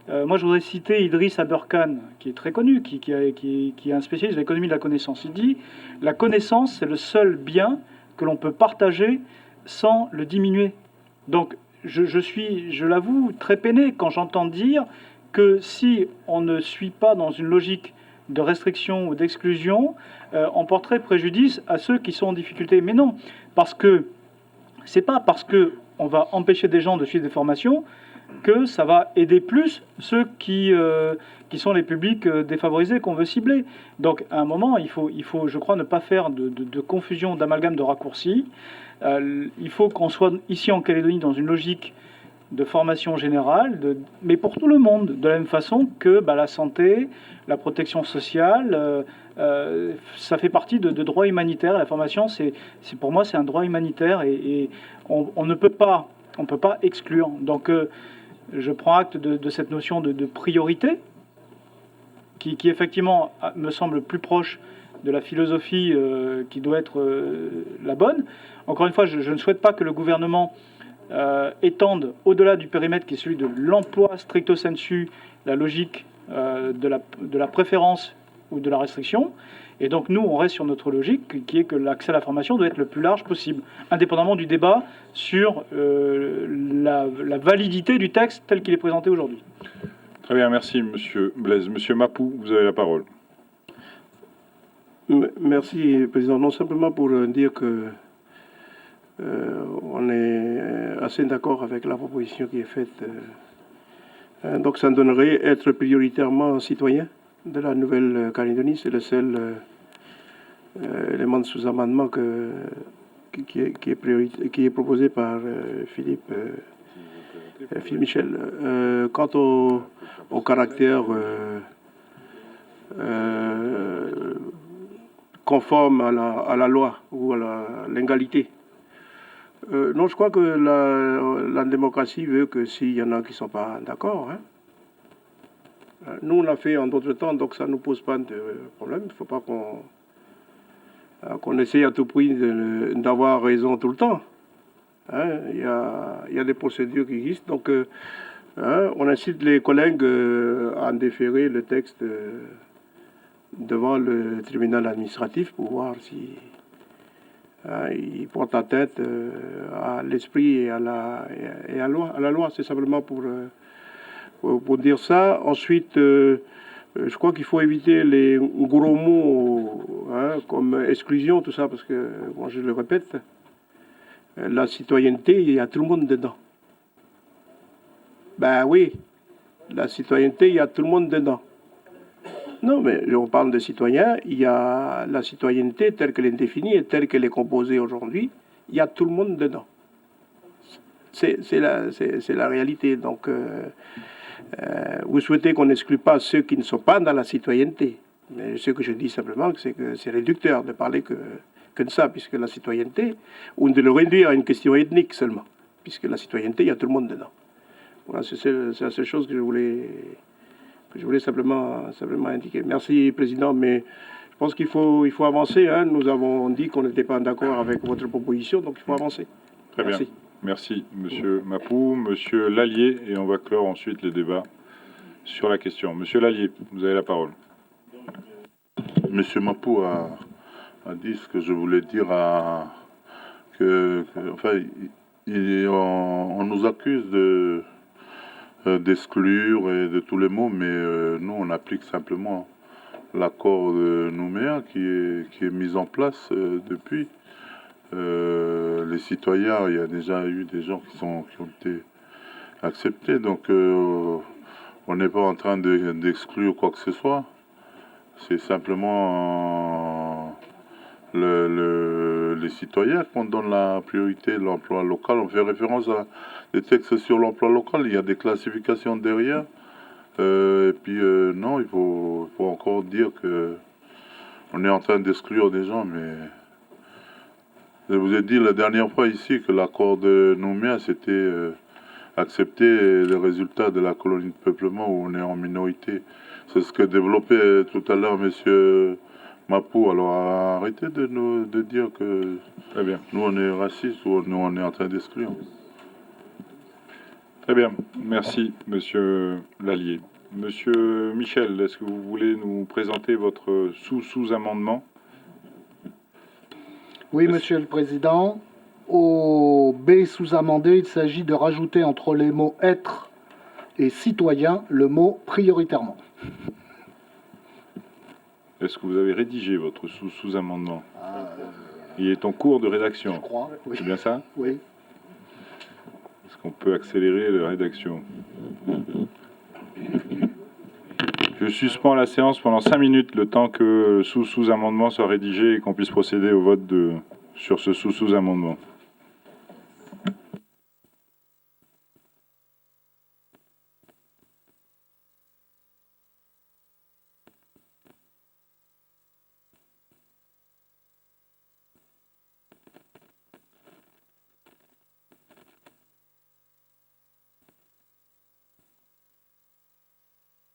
Moi, je voudrais citer Idriss Aberkan, qui est très connu, qui est un spécialiste de l'économie de la connaissance. Il dit « La connaissance, c'est le seul bien que l'on peut partager sans le diminuer. » Donc, je suis, je l'avoue, très peiné quand j'entends dire que si on ne suit pas dans une logique de restriction ou d'exclusion, on porterait préjudice à ceux qui sont en difficulté. Mais non, parce que c'est pas parce que on va empêcher des gens de suivre des formations que ça va aider plus ceux qui sont les publics défavorisés qu'on veut cibler. Donc, à un moment, il faut, je crois, ne pas faire de confusion, d'amalgame, de raccourcis. Il faut qu'on soit ici en Calédonie dans une logique de formation générale, mais pour tout le monde, de la même façon que la santé, la protection sociale, ça fait partie de droits humanitaires. La formation, pour moi, c'est un droit humanitaire et on ne peut pas exclure. Donc, je prends acte de cette notion de priorité qui effectivement me semble plus proche de la philosophie qui doit être la bonne. Encore une fois, je ne souhaite pas que le gouvernement étende au-delà du périmètre qui est celui de l'emploi stricto sensu, la logique de la préférence ou de la restriction. Et donc nous, on reste sur notre logique qui est que l'accès à la formation doit être le plus large possible, indépendamment du débat sur la validité du texte tel qu'il est présenté aujourd'hui. Très bien, merci Monsieur Blaise. Monsieur Mapou, vous avez la parole. Merci, Président. Non, simplement pour dire que on est assez d'accord avec la proposition qui est faite. Donc, ça donnerait être prioritairement citoyen de la Nouvelle-Calédonie. C'est le seul élément de sous-amendement qui est proposé par Philippe Michel. Quant au caractère conforme à la loi ou à la légalité. Non, je crois que la démocratie veut que s'il y en a qui ne sont pas d'accord, hein, nous on l'a fait en d'autres temps, donc ça ne nous pose pas de problème. Il ne faut pas qu'on essaye à tout prix d'avoir raison tout le temps. Hein. Il y a des procédures qui existent, donc hein, on incite les collègues à déférer le texte devant le tribunal administratif pour voir si il porte atteinte à l'esprit et à la loi. C'est simplement pour dire ça. Ensuite, je crois qu'il faut éviter les gros mots hein, comme exclusion, tout ça, parce que, bon, je le répète, la citoyenneté, il y a tout le monde dedans. Ben oui, la citoyenneté, il y a tout le monde dedans. Non, mais on parle de citoyens, il y a la citoyenneté telle qu'elle est définie et telle qu'elle est composée aujourd'hui, il y a tout le monde dedans. C'est la réalité. Donc, vous souhaitez qu'on n'exclue pas ceux qui ne sont pas dans la citoyenneté. Mais ce que je dis simplement, c'est que c'est réducteur de parler que de ça, puisque la citoyenneté, ou de le réduire à une question ethnique seulement, puisque la citoyenneté, il y a tout le monde dedans. Voilà, c'est la seule chose que je voulais simplement indiquer. Merci, Président, mais je pense qu'il faut avancer. Hein. Nous avons dit qu'on n'était pas d'accord avec votre proposition, donc il faut avancer. Très bien. Merci, Monsieur Mapou. Monsieur Lallier, et on va clore ensuite les débats sur la question. Monsieur Lallier, vous avez la parole. Monsieur Mapou a dit ce que je voulais dire enfin, on nous accuse d'exclure et de tous les mots, mais nous, on applique simplement l'accord de Nouméa qui est mis en place depuis. Les citoyens, il y a déjà eu des gens qui ont été acceptés, donc on n'est pas en train d'exclure quoi que ce soit. C'est simplement les citoyens qu'on donne la priorité de l'emploi local. On fait référence à des textes sur l'emploi local, il y a des classifications derrière. Et puis non, il faut encore dire que on est en train d'exclure des gens, mais je vous ai dit la dernière fois ici que l'accord de Nouméa c'était accepter les résultats de la colonie de peuplement où on est en minorité. C'est ce que développait tout à l'heure monsieur Mapou. Alors arrêtez de dire que très bien, nous on est racistes ou nous on est en train d'exclure. Très bien, merci Monsieur Lallier. Monsieur Michel, est-ce que vous voulez nous présenter votre sous-amendement? Oui, Monsieur le Président. Au B sous-amendé, il s'agit de rajouter entre les mots « être » et « citoyen » le mot « prioritairement ». Est-ce que vous avez rédigé votre sous-amendement? Il est en cours de rédaction. Je crois, oui. C'est bien ça? Oui. Est-ce qu'on peut accélérer la rédaction? Je suspends la séance pendant 5 minutes, le temps que le sous-amendement soit rédigé et qu'on puisse procéder au vote sur ce sous-amendement.